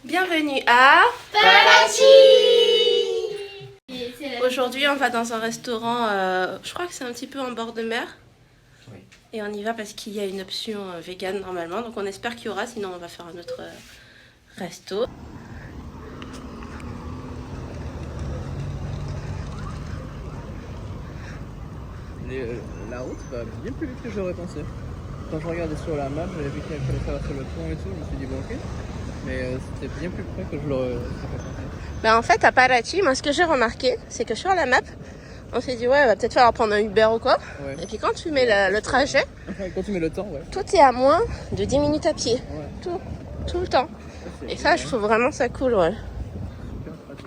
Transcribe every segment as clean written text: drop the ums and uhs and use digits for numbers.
Bienvenue à Parachi. Aujourd'hui on va dans un restaurant, je crois que c'est un petit peu en bord de mer. Oui. Et on y va parce qu'il y a une option vegan normalement, donc on espère qu'il y aura, sinon on va faire un autre resto. La route va bien plus vite que j'aurais pensé. Quand je regardais sur la map, j'avais vu qu'il fallait traverser le pont et tout, je me suis dit bon ok. Mais c'était bien plus près que je l'aurais pensé. Ben en fait à Parachi, moi ce que j'ai remarqué, c'est que sur la map, on s'est dit ouais, on va peut-être falloir prendre un Uber ou quoi. Ouais. Et puis quand tu mets le trajet, Quand tu mets le temps, ouais. tout est à moins de 10 minutes à pied. Ouais. Tout le temps. C'est Et ça, je trouve vraiment ça cool, ouais. super pratique.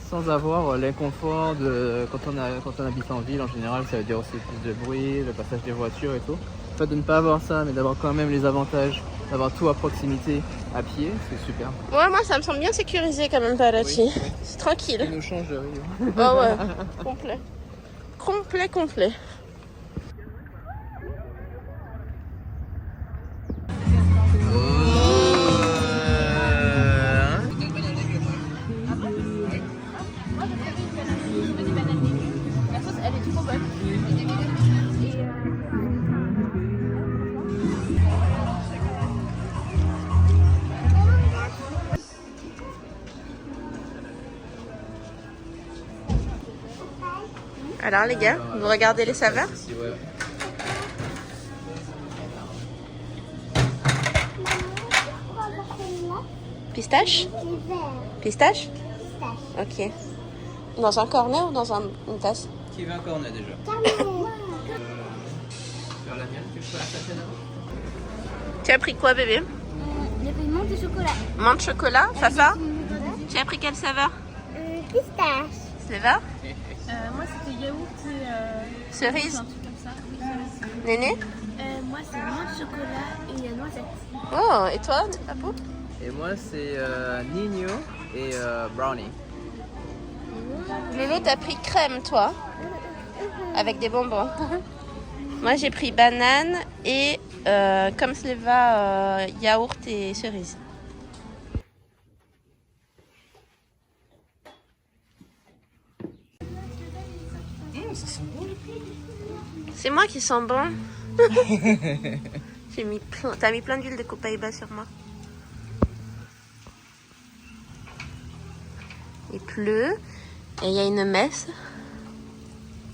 Sans avoir l'inconfort de quand on habite en ville en général, ça veut dire aussi plus de bruit, le passage des voitures et tout. Le fait de ne pas avoir ça, mais d'avoir quand même les avantages, d'avoir tout à proximité à pied, c'est super. Ouais, moi ça me semble bien sécurisé quand même Parachi. Oui, oui. C'est Ça tranquille. nous change de Rio. Oh ouais, complet. Complet. La sauce, elle est trop bonne. Alors les gars, vous regardez les saveurs? Ouais. Pistache? Pistache? Ok. Dans un cornet ou dans une tasse? Qui veut un cornet déjà? Faire la mienne, tu peux la passer d'abord? Tu as pris quoi bébé? Le paiement de chocolat. Menthe chocolat, Fafa? Tu as pris quelle saveur? Pistache. Ça va? Moi, c'était yaourt et Cerise? un truc comme ça. Oui, cerise. Néné? Moi, c'est menthe chocolat et noisette. Oh, et toi, Papou? Et moi c'est Nino et Brownie. Lolo, t'as pris crème, toi? Avec des bonbons. Moi, j'ai pris banane et comme cela va, yaourt et cerise. Ça sent bon. C'est moi qui sens bon. T'as mis plein d'huile de copaïba sur moi. Il pleut et il y a une messe.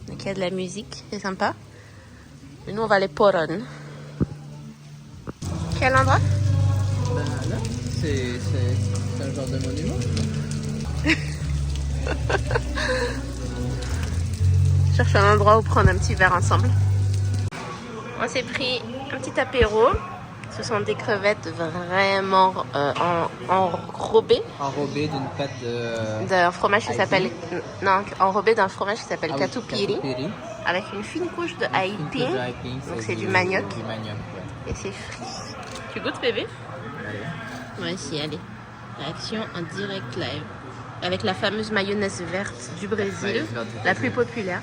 Donc il y a de la musique, c'est sympa. Et nous on va aller Poron. Quel endroit? Ben là, c'est un genre de monument. Je cherche un endroit où prendre un petit verre ensemble. On s'est pris un petit apéro. Ce sont des crevettes vraiment enrobées. Enrobé d'une pâte de... D'un fromage qui Aïe. s'appelle... Non, enrobé d'un fromage qui s'appelle catupiry. Catupiry. Avec une fine couche de aipin. Donc c'est du manioc. Du manioc, ouais. Et c'est frit. Tu goûtes bébé? Allez. Ouais, si, allez. Réaction en direct live. Avec la fameuse mayonnaise verte du Brésil, Mayonnaise verte du la Brésil. plus populaire.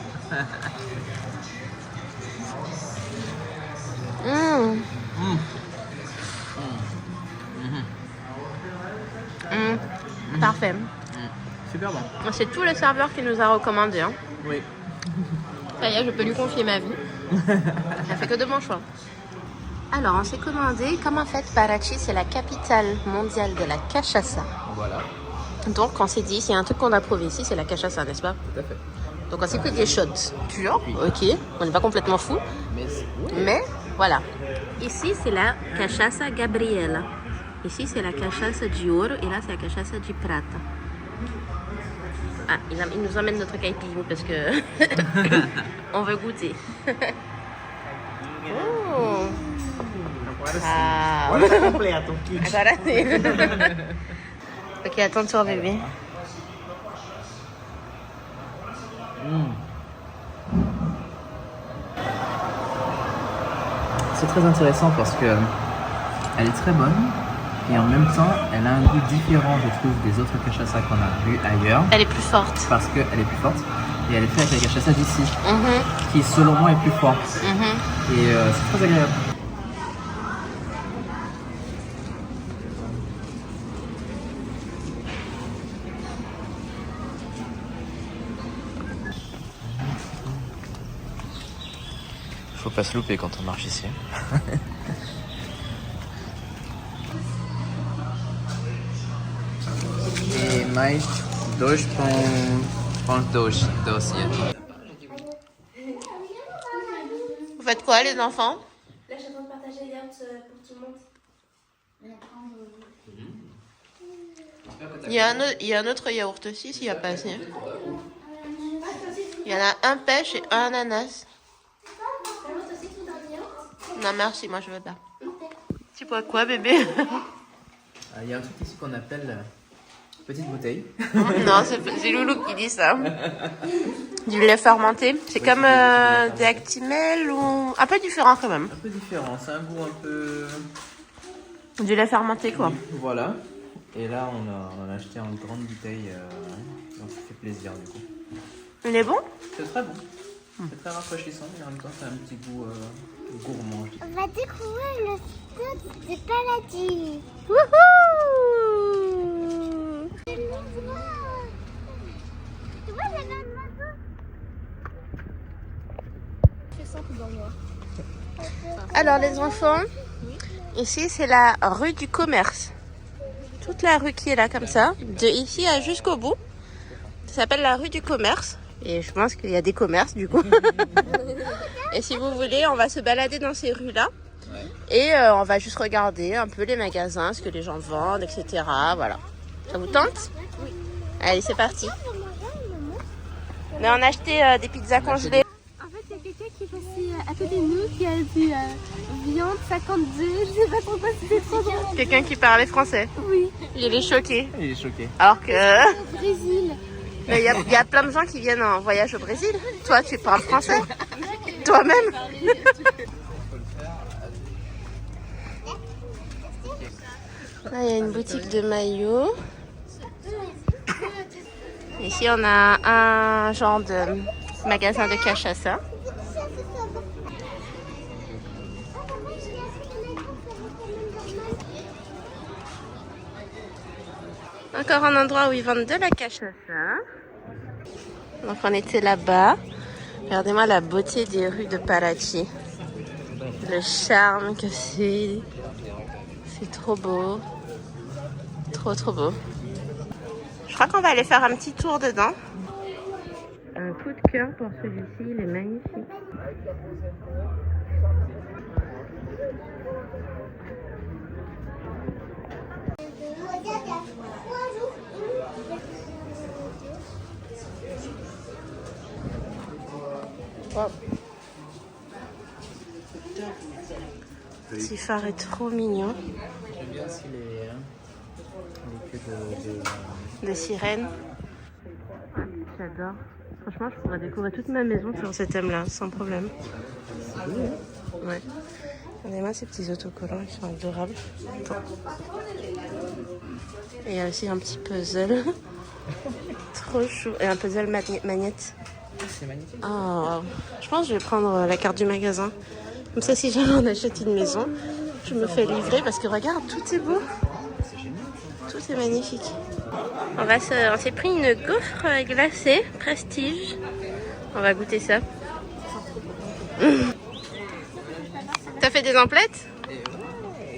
Mmh. Parfait. Super bon. C'est tout le serveur qui nous a recommandé. Hein. Oui. Ça y est, je peux lui confier ma vie. Elle fait que de bons choix. Alors, on s'est commandé, comme en fait, Parachi, c'est la capitale mondiale de la cachaça. Voilà. Donc, on s'est dit, s'il y a un truc qu'on a prouvé ici, c'est la cachaça, n'est-ce pas? Tout à fait. Donc, on s'est pris des shots purs. Ok, on n'est pas complètement fou. Mais oui. Mais, voilà. Ici, c'est la cachaça Gabriela. Ici, c'est la cachaça de ouro. Et là, c'est la cachaça de prata. Ah, il nous emmène notre caipirinha parce que on veut goûter. Oh. Agora sim. Ah. Agora tá completo o kit. Agora sim. Ok, attends de toi bébé. C'est très intéressant parce que elle est très bonne et en même temps elle a un goût différent je trouve des autres cachaça qu'on a vu ailleurs Elle est plus forte. parce qu'elle est plus forte et elle est faite avec la cachaça d'ici Mhm, qui selon moi est plus fort mhm. et c'est très agréable. Faut pas se louper quand on marche ici. Et mais dois pães doces. Vous faites quoi les enfants? Là, je suis en train de partager les yaourts pour tout le monde. Il y a un autre yaourt aussi s'il n'y a pas assez. Il y en a un pêche et un ananas. Non merci, moi je veux pas. Tu bois quoi bébé? Il y a un truc ici qu'on appelle petite bouteille. Non, c'est Loulou qui dit ça. Du lait fermenté. C'est comme des Actimel ou... Un peu différent quand même. Un peu différent, c'est un goût un peu... Du lait fermenté quoi. Voilà. Et là on a acheté en grande bouteille, donc ça fait plaisir du coup. Il est bon? C'est très bon. C'est très rafraîchissant et en même temps c'est un petit goût gourmand. Je dirais. On va découvrir le stade de paradis. Wouhou! Tu vois, il y a un oiseau. C'est simple dans moi. Alors les enfants, ici c'est la rue du commerce. Toute la rue qui est là comme ça, de ici à jusqu'au bout. Ça s'appelle la rue du commerce. Et je pense qu'il y a des commerces du coup. Et si vous voulez, on va se balader dans ces rues-là. Et on va juste regarder un peu les magasins, ce que les gens vendent, etc. Voilà. Ça vous tente? Oui. Allez, c'est parti. Là, on a acheté des pizzas congelées. En fait, il y a quelqu'un qui est passé à côté de nous qui a dit viande 52. Je sais pas pourquoi c'était trop drôle. Quelqu'un qui parlait français. Oui, Il est choqué. Il est choqué. Alors que... au Brésil. Il y a plein de gens qui viennent en voyage au Brésil. Toi, tu parles français. Toi-même. Là, il y a une boutique de maillots. Ici, on a un genre de magasin de cachaça. Encore un endroit où ils vendent de la cachaça. Donc on était là-bas. Regardez-moi la beauté des rues de Parachi. Le charme que c'est. C'est trop beau. Trop trop beau. Je crois qu'on va aller faire un petit tour dedans. Un coup de cœur pour celui-ci, il est magnifique. Wow. Petit phare est trop mignon. J'aime bien aussi les queues De sirène. J'adore. Franchement, je pourrais décorer toute ma maison sur ce thème-là, sans problème. Ouais. Regardez-moi ces petits autocollants, ils sont adorables. Attends. Et il y a aussi un petit puzzle. Trop chou. Et un puzzle magnète. C'est magnifique. Oh, je pense que je vais prendre la carte du magasin. Comme ça, si jamais on achète une maison, je me fais livrer parce que regarde, tout est beau. Tout est magnifique. On s'est pris une gaufre glacée, Prestige. On va goûter ça. T'as fait des emplettes?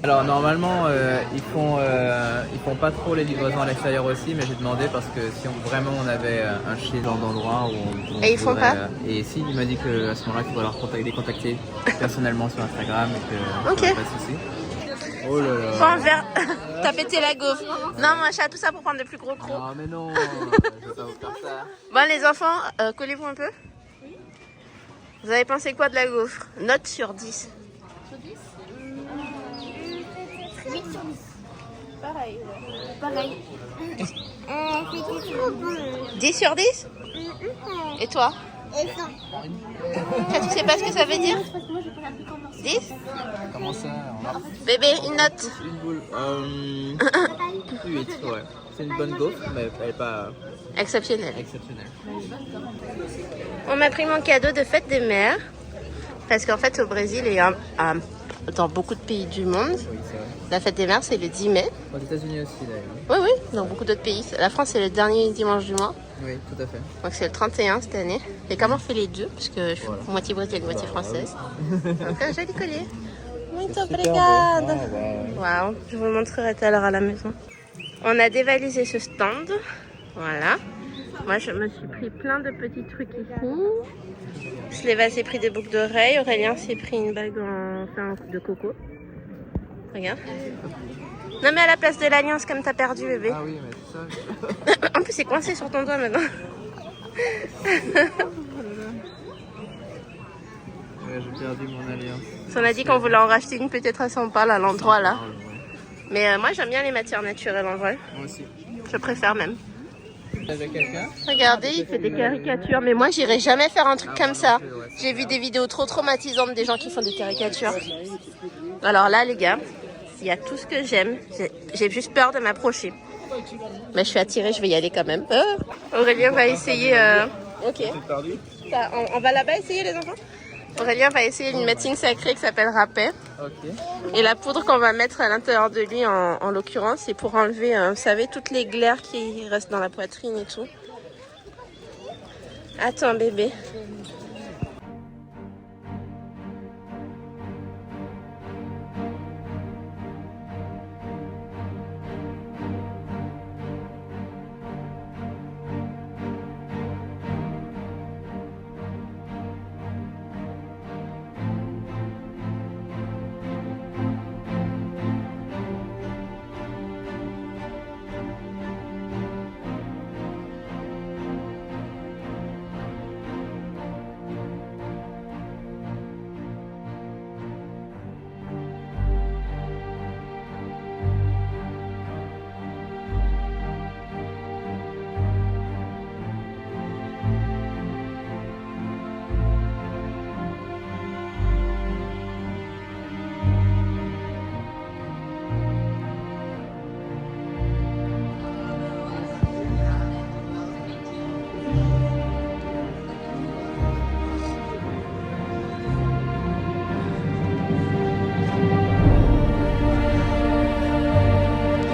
Alors normalement ils font pas trop les livraisons à l'extérieur aussi, mais j'ai demandé parce que si vraiment on avait un chez dans d'endroits où on Et ils font pas? Et si il m'a dit qu'à ce moment-là il faudrait les contacter personnellement sur Instagram et que Ok. pas de soucis. Oh là là. Bon, verre. T'as pété la gaufre. Non, moi, j'ai tout ça pour prendre le plus gros crocs. Non mais non, je vais pas vous faire ça. Bon, les enfants, collez-vous un peu. Vous avez pensé quoi de la gaufre? Note sur 10. Sur 10 8 sur 10. Pareil. Pareil. C'était trop bon. 10 sur 10? Et toi? Tu sais pas ce que ça veut dire? 10? Comment ça? Bébé, une note. Une boule. 8, ouais. C'est une bonne gaufre, mais elle n'est pas Exceptionnel. exceptionnelle. On m'a pris mon cadeau de fête des mères. Parce qu'en fait, au Brésil et dans beaucoup de pays du monde, Oui, c'est vrai. la fête des mères, c'est le 10 mai. Aux États-Unis aussi, d'ailleurs. Oui, oui, dans beaucoup d'autres pays. La France, c'est le dernier dimanche du mois. Oui, tout à fait. Donc, c'est le 31 cette année. Et comme on fait les deux, parce que je suis Voilà. moitié brésilienne, moitié française. Donc, un joli collier. Muito Super obrigada. beau. Ah, ouais. Waouh, je vous le montrerai tout à l'heure à la maison. On a dévalisé ce stand. Voilà. Moi, je me suis pris plein de petits trucs ici. Sléva s'est pris des boucles d'oreilles. Aurélien s'est pris une bague en de coco. Regarde. Non, mais à la place de l'alliance, comme t'as perdu, bébé. Ah oui, mais c'est ça. En plus, c'est coincé sur ton doigt maintenant. Ouais, j'ai perdu mon alliance. On a dit qu'on voulait en racheter une peut-être à São Paulo, à l'endroit là. Ah, ouais. Mais moi, j'aime bien les matières naturelles en vrai. Moi aussi. Je préfère même. Avec quelqu'un? Regardez, il fait des caricatures. Mais moi, j'irai jamais faire un truc comme ça. J'ai vu des vidéos trop traumatisantes des gens qui font des caricatures. Alors là, les gars, il y a tout ce que j'aime. J'ai juste peur de m'approcher. Mais je suis attirée, je vais y aller quand même. Aurélien va essayer... Ok. On va là-bas essayer, les enfants? Aurélien va essayer une médecine sacrée qui s'appelle rapé. Ok. Et la poudre qu'on va mettre à l'intérieur de lui, en l'occurrence, c'est pour enlever, vous savez, toutes les glaires qui restent dans la poitrine et tout. Attends, bébé.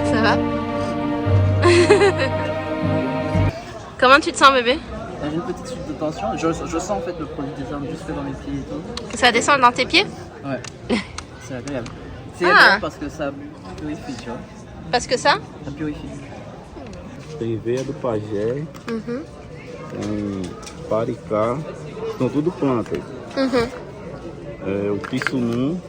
Ça va? Comment tu te sens, bébé? J'ai une petite chute de tension. Je sens en fait le produit des armes juste dans mes pieds et tout. Ça descend dans tes pieds? Ouais. C'est agréable. C'est Ah. agréable parce que ça purifie, tu vois. Parce que ça? Ça purifie. Tem veia do pajé, Mhm. tem paricá, são tudo plantas. Mhm. O pissunum,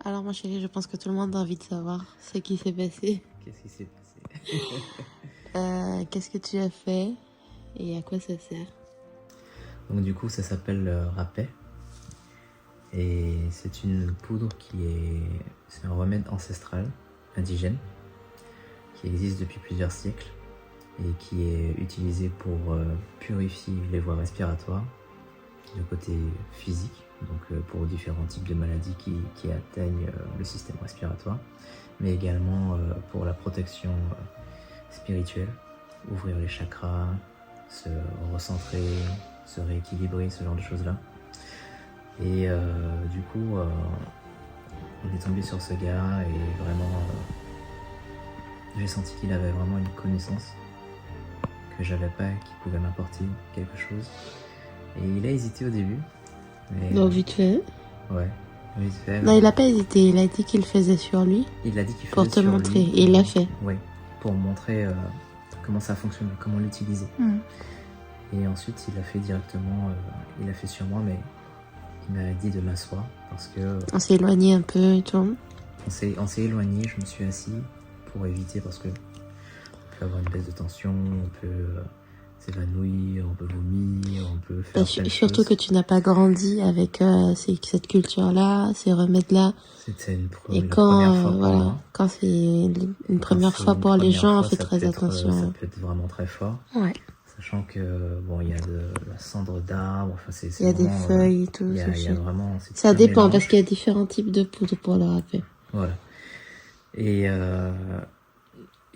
Alors, ma chérie, je pense que tout le monde a envie de savoir ce qui s'est passé. Qu'est-ce qui s'est passé? Qu'est-ce que tu as fait et à quoi ça sert? Donc du coup ça s'appelle rapé et c'est une poudre c'est un remède ancestral indigène qui existe depuis plusieurs siècles et qui est utilisé pour purifier les voies respiratoires, le côté physique, donc pour différents types de maladies qui atteignent le système respiratoire, mais également pour la protection spirituelle, ouvrir les chakras, se recentrer, se rééquilibrer, ce genre de choses-là. Et du coup, on est tombé sur ce gars et vraiment, j'ai senti qu'il avait vraiment une connaissance que j'avais pas, qui pouvait m'apporter quelque chose. Et il a hésité au début. Mais, Donc, vite fait. ouais. vite fait. Non, il a pas hésité, il a dit qu'il le faisait sur lui Il a dit qu'il pour faisait te sur montrer. lui, Et il l'a fait. Oui, pour montrer comment ça fonctionnait, comment l'utiliser. Mm. Et ensuite, il a fait directement, il a fait sur moi, mais il m'a dit de m'asseoir parce que On s'est éloigné un peu et tout. on s'est éloigné, je me suis assis pour éviter parce que on peut avoir une baisse de tension, on peut s'évanouir, on peut vomir, on peut faire plein de Surtout choses. que tu n'as pas grandi avec cette culture-là, ces remèdes-là. C'était Et la quand, première fois pour voilà, moi. quand c'est une première Quand fois c'est pour une les première gens, on fois, fait ça très peut être, ça attention. peut être vraiment très fort. Ouais. Sachant que bon, il y a de la cendre d'arbre, enfin c'est Il y a des vraiment, feuilles et tout. il y a aussi. vraiment, c'est Ça tout un dépend mélange. parce qu'il y a différents types de poudre pour le râpé. Voilà. Et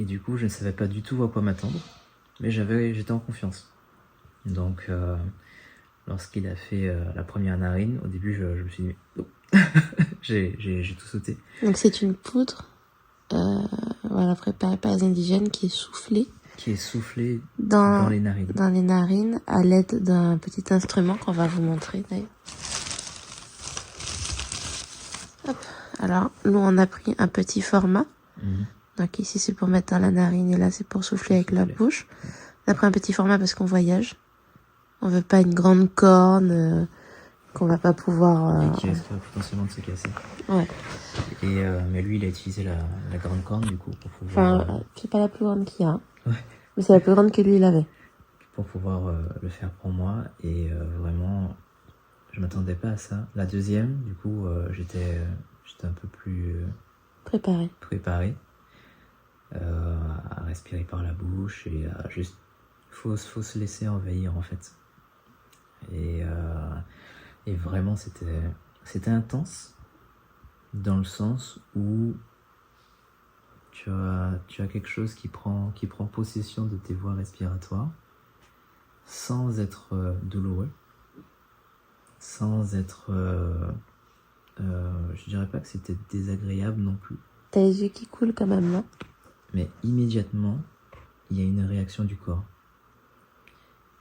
du coup, je ne savais pas du tout à quoi m'attendre, mais j'étais en confiance. Donc, lorsqu'il a fait la première narine, au début, je me suis dit, non. j'ai tout sauté. Donc c'est une poudre voilà, préparée par les indigènes qui est soufflée Qui est soufflé dans dans les narines. dans les narines à l'aide d'un petit instrument qu'on va vous montrer d'ailleurs. Hop. Alors, nous on a pris un petit format. Mhm. Donc ici c'est pour mettre dans la narine et là c'est pour souffler avec la bouche. On a pris un petit format parce qu'on voyage. On veut pas une grande corne qu'on va pas pouvoir... Et qui risque potentiellement de se casser. Ouais. Et, mais lui, il a utilisé la grande corne, du coup, pour pouvoir, Enfin, c'est pas la plus grande qu'il y a. Hein. Ouais. Mais c'est la plus grande que lui il avait. pour pouvoir le faire pour moi. Et vraiment, je m'attendais pas à ça. La deuxième, du coup, j'étais un peu plus Préparé. préparé à respirer par la bouche et à juste... faut se laisser envahir, en fait. Et vraiment, c'était intense dans le sens où tu as quelque chose qui prend possession de tes voies respiratoires sans être douloureux, sans être... je dirais pas que c'était désagréable non plus, T'as les yeux qui coulent quand même, non? mais immédiatement, il y a une réaction du corps.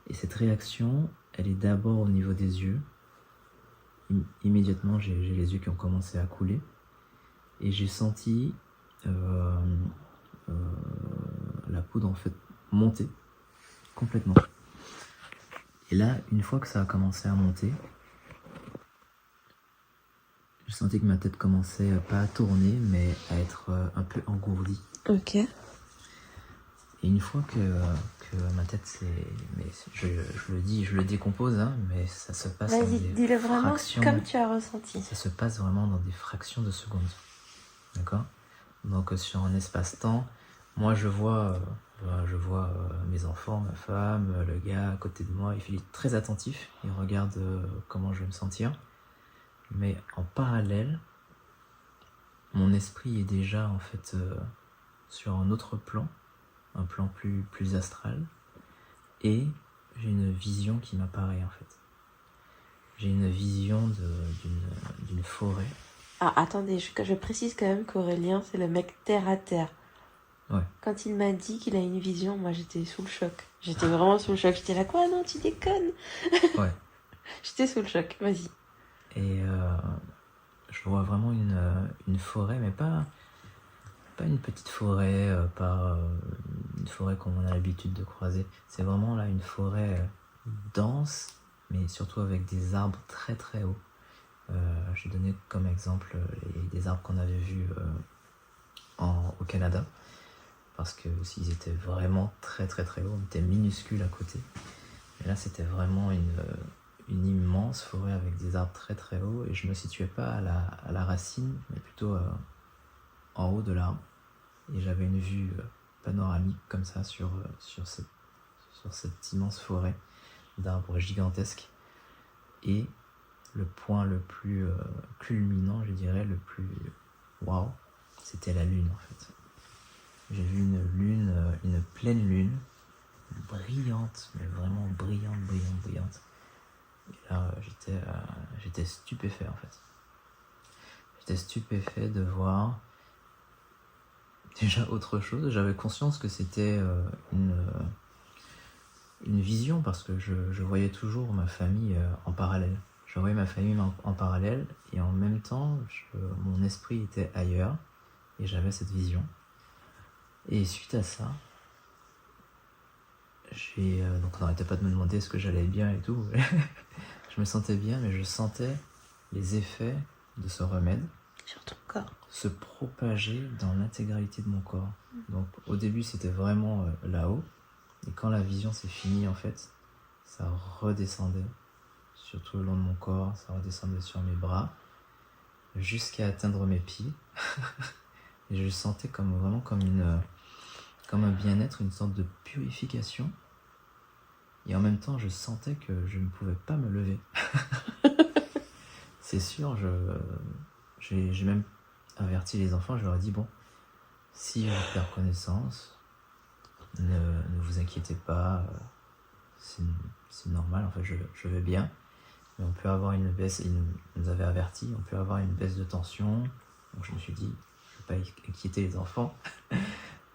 Et cette réaction, elle est d'abord au niveau des yeux. Immédiatement, j'ai les yeux qui ont commencé à couler. Et j'ai senti la poudre en fait monter complètement. Et là, une fois que ça a commencé à monter, j'ai senti que ma tête commençait pas à tourner, mais à être un peu engourdie. Ok. Et une fois que ma tête s'est... Mais je le dis, je le décompose, hein, mais ça se passe dans Vas-y, des dis-le vraiment fractions... comme tu as ressenti. Ça se passe vraiment dans des fractions de secondes. D'accord? Donc sur un espace-temps, moi je vois mes enfants, ma femme, le gars à côté de moi, il est très attentif, il regarde comment je vais me sentir. Mais en parallèle, mon esprit est déjà en fait sur un autre plan, un plan plus astral, et j'ai une vision qui m'apparaît en fait. J'ai une vision d'une forêt. Ah, attendez, je précise quand même qu'Aurélien, c'est le mec terre à terre. Ouais. Quand il m'a dit qu'il a une vision, moi j'étais sous le choc. J'étais vraiment sous le choc. J'étais là, quoi? Non, tu déconnes. Ouais. J'étais sous le choc, vas-y. Et je vois vraiment une forêt, mais pas une petite forêt, pas une forêt comme on a l'habitude de croiser. C'est vraiment là une forêt dense, mais surtout avec des arbres très très hauts. J'ai donné comme exemple des arbres qu'on avait vus au Canada, parce que s'ils étaient vraiment très très très hauts, on était minuscules à côté. Mais là c'était vraiment une immense forêt avec des arbres très très hauts, et je me situais pas à la racine, mais plutôt en haut de l'arbre. Et j'avais une vue panoramique comme ça sur cette immense forêt d'arbres gigantesques. Et le point le plus culminant, je dirais, le plus waouh, c'était la lune en fait. J'ai vu une lune, une pleine lune, brillante, mais vraiment brillante. Et là, j'étais stupéfait en fait. J'étais stupéfait de voir déjà autre chose. J'avais conscience que c'était une vision, parce que je voyais toujours ma famille en parallèle. je voyais ma famille en parallèle et en même temps, mon esprit était ailleurs et j'avais cette vision. Et suite à ça, donc on n'arrêtait pas de me demander est-ce que j'allais bien et tout. Je me sentais bien, mais je sentais les effets de ce remède Sur ton corps. se propager dans l'intégralité de mon corps. Donc au début c'était vraiment là-haut, et quand la vision s'est finie en fait, ça redescendait sur tout le long de mon corps, ça redescendait sur mes bras, jusqu'à atteindre mes pieds. Et je sentais vraiment comme un bien-être, une sorte de purification. Et en même temps, je sentais que je ne pouvais pas me lever. C'est sûr, j'ai même averti les enfants, je leur ai dit, bon, si je perds connaissance, ne vous inquiétez pas, c'est normal, en fait, je vais bien. Mais on peut avoir une baisse, ils nous avaient averti, on peut avoir une baisse de tension. Donc je me suis dit, je ne vais pas inquiéter les enfants.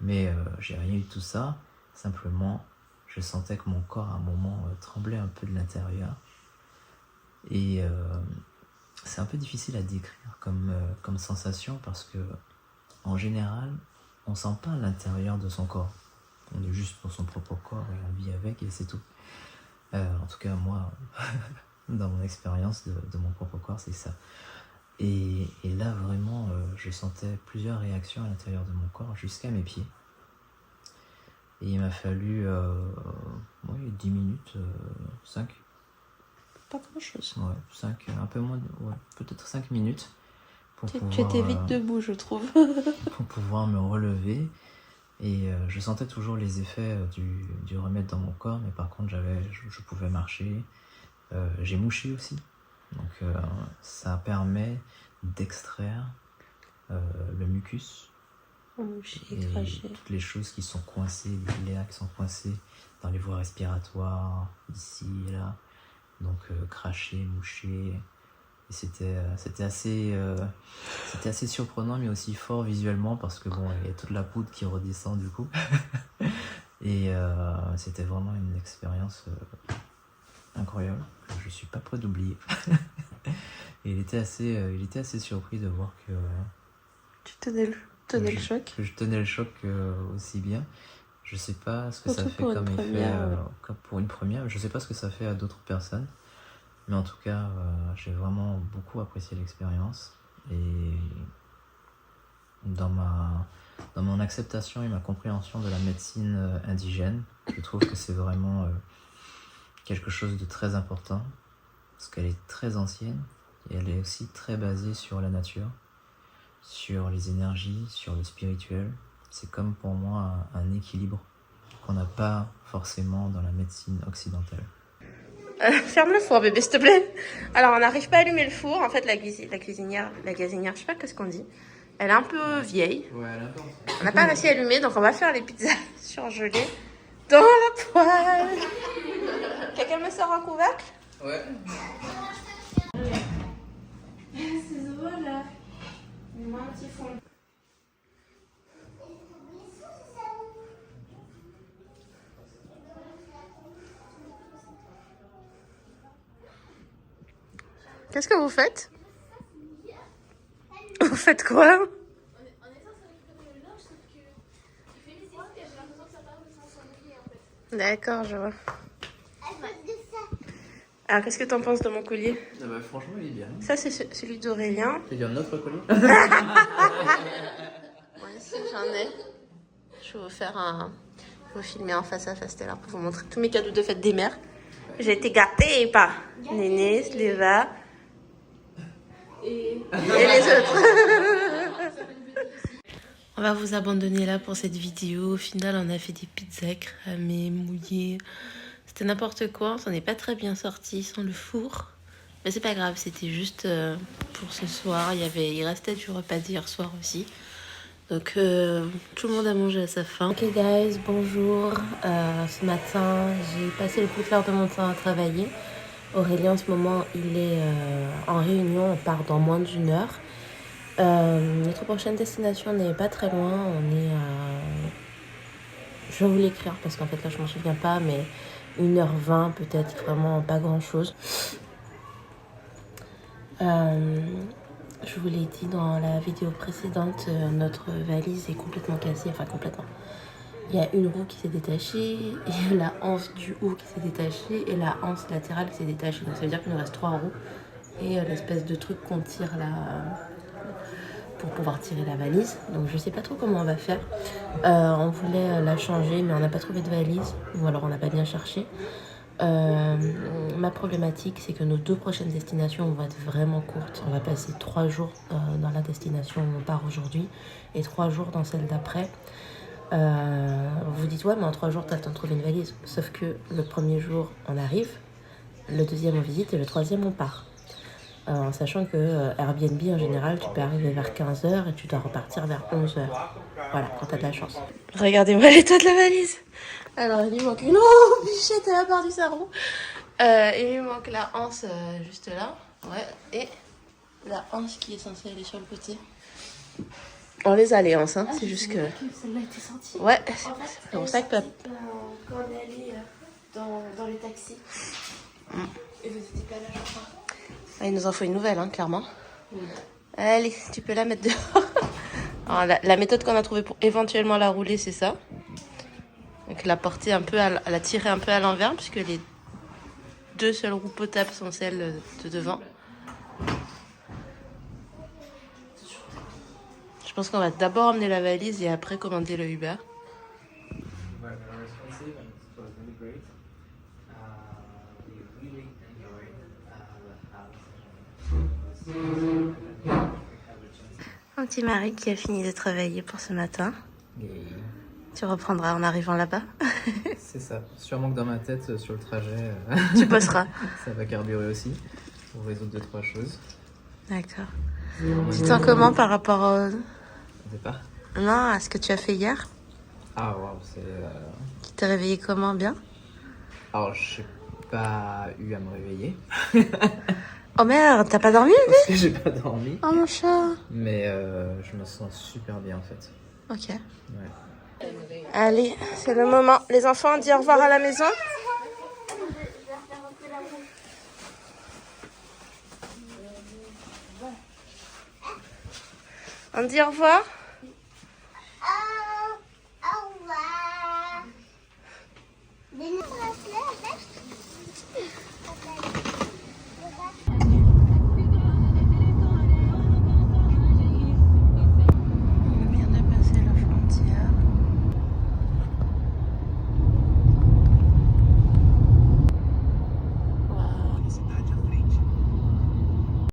Mais j'ai rien eu de tout ça, simplement je sentais que mon corps à un moment tremblait un peu de l'intérieur. Et c'est un peu difficile à décrire comme sensation parce que en général, on ne sent pas l'intérieur de son corps. On est juste dans son propre corps et on vit avec et c'est tout. En tout cas, moi, dans mon expérience de mon propre corps, c'est ça. Et là, vraiment, je sentais plusieurs réactions à l'intérieur de mon corps jusqu'à mes pieds. Et il m'a fallu 10 minutes, 5. Pas grand-chose. Ouais, 5, un peu moins, peut-être 5 minutes. Tu étais vite debout, je trouve. Pour pouvoir me relever. Et je sentais toujours les effets du remède dans mon corps, mais par contre, je pouvais marcher. J'ai mouché aussi. Donc ça permet d'extraire le mucus et toutes les choses qui sont coincées, les l'air qui sont coincés dans les voies respiratoires, ici et là. Donc cracher, moucher. Et c'était assez surprenant mais aussi fort visuellement parce que bon, il y a toute la poudre qui redescend du coup. Et c'était vraiment une expérience incroyable que je suis pas prêt d'oublier. Et il était assez surpris de voir que Tu tenais le choc. que je tenais le choc aussi bien. Je sais pas ce que ça Surtout fait pour comme une effet première, comme pour une première. Je sais pas ce que ça fait à d'autres personnes. Mais en tout cas, j'ai vraiment beaucoup apprécié l'expérience. Et dans mon acceptation et ma compréhension de la médecine indigène, je trouve que c'est vraiment quelque chose de très important. Parce qu'elle est très ancienne et elle est aussi très basée sur la nature, sur les énergies, sur le spirituel. C'est comme pour moi un équilibre qu'on n'a pas forcément dans la médecine occidentale. Ferme le four, bébé, s'il te plaît. Alors, on n'arrive pas à allumer le four. En fait, la gazinière, je sais pas qu'est-ce qu'on dit. Elle est un peu vieille. Ouais, elle est un peu ancienne. On n'a pas réussi à allumer, donc on va faire les pizzas surgelées dans la poêle. Quelqu'un me sort un couvercle? Ouais. Voilà. Moi, un petit fond. Qu'est-ce que vous faites? Vous faites quoi? D'accord, je vois. Alors, qu'est-ce que t'en penses de mon collier? Ah bah, franchement, il est bien. Ça, c'est celui d'Aurélien. Tu veux dire notre collier? Moi aussi, j'en ai. Je vais vous filmer en face à face, là, pour vous montrer tous mes cadeaux de fête des mères. J'ai été gâtée par Néné, Sleva et les autres. On va vous abandonner là pour cette vidéo. Au final, on a fait des pizzas cramées, mouillées. C'était n'importe quoi. On s'en est pas très bien sorti sans le four. Mais c'est pas grave, c'était juste pour ce soir. Il restait du repas d'hier soir aussi. Donc tout le monde a mangé à sa faim. Ok guys, bonjour. Ce matin, j'ai passé le plus clair de mon temps à travailler. Aurélien en ce moment, il est en réunion, on part dans moins d'une heure. Notre prochaine destination n'est pas très loin, on est à... Je vais vous l'écrire parce qu'en fait là je m'en souviens pas, mais 1h20 peut-être, vraiment pas grand chose. Je vous l'ai dit dans la vidéo précédente, notre valise est complètement cassée, enfin complètement. Il y a une roue qui s'est détachée, il y a la anse du haut qui s'est détachée et la anse latérale qui s'est détachée. Donc ça veut dire qu'il nous reste 3 roues et l'espèce de truc qu'on tire là pour pouvoir tirer la valise. Donc je sais pas trop comment on va faire. On voulait la changer mais on n'a pas trouvé de valise ou alors on n'a pas bien cherché. Ma problématique c'est que nos 2 prochaines destinations vont être vraiment courtes. On va passer 3 jours dans la destination où on part aujourd'hui et 3 jours dans celle d'après. Vous dites ouais mais en 3 jours t'as le temps de trouver une valise. Sauf que le premier jour on arrive, le deuxième on visite et le troisième on part. En sachant que Airbnb en général tu peux arriver vers 15h et tu dois repartir vers 11h. Voilà, quand t'as de la chance. Regardez-moi l'état de la valise. Alors il lui manque une bichette à la part du sarron. Il lui manque la anse juste là. Ouais. Et la anse qui est censée aller sur le côté. On les a les anses, hein. C'est juste que... Celle-là était sentie. Ouais, En fait, c'est pour ça que... quand on est allé dans les taxis. Et vous étiez pas là, je crois. Ah, il nous en faut une nouvelle, hein, clairement. Allez, tu peux la mettre dehors. Alors, la méthode qu'on a trouvée pour éventuellement la rouler, c'est ça. Donc la porter un peu, la tirer un peu à l'envers, puisque les 2 seules roues potables sont celles de devant. Je pense qu'on va d'abord emmener la valise et après commander le Uber. Un petit mari qui a fini de travailler pour ce matin. Tu reprendras en arrivant là-bas. C'est ça. Sûrement que dans ma tête, sur le trajet, Tu bosseras. ça va carburer aussi pour résoudre 2-3 choses. D'accord. Tu te sens comment par rapport Au départ. Non, à ce que tu as fait hier? Ah waouh, c'est... Tu t'es réveillé comment, bien? Alors, j'ai pas eu à me réveiller. Oh merde, t'as pas dormi? Parce que j'ai pas dormi. Oh mon chat. Mais je me sens super bien en fait. Ok. Ouais. Allez, c'est le moment. Les enfants, on dit au revoir à la maison. On dit au revoir.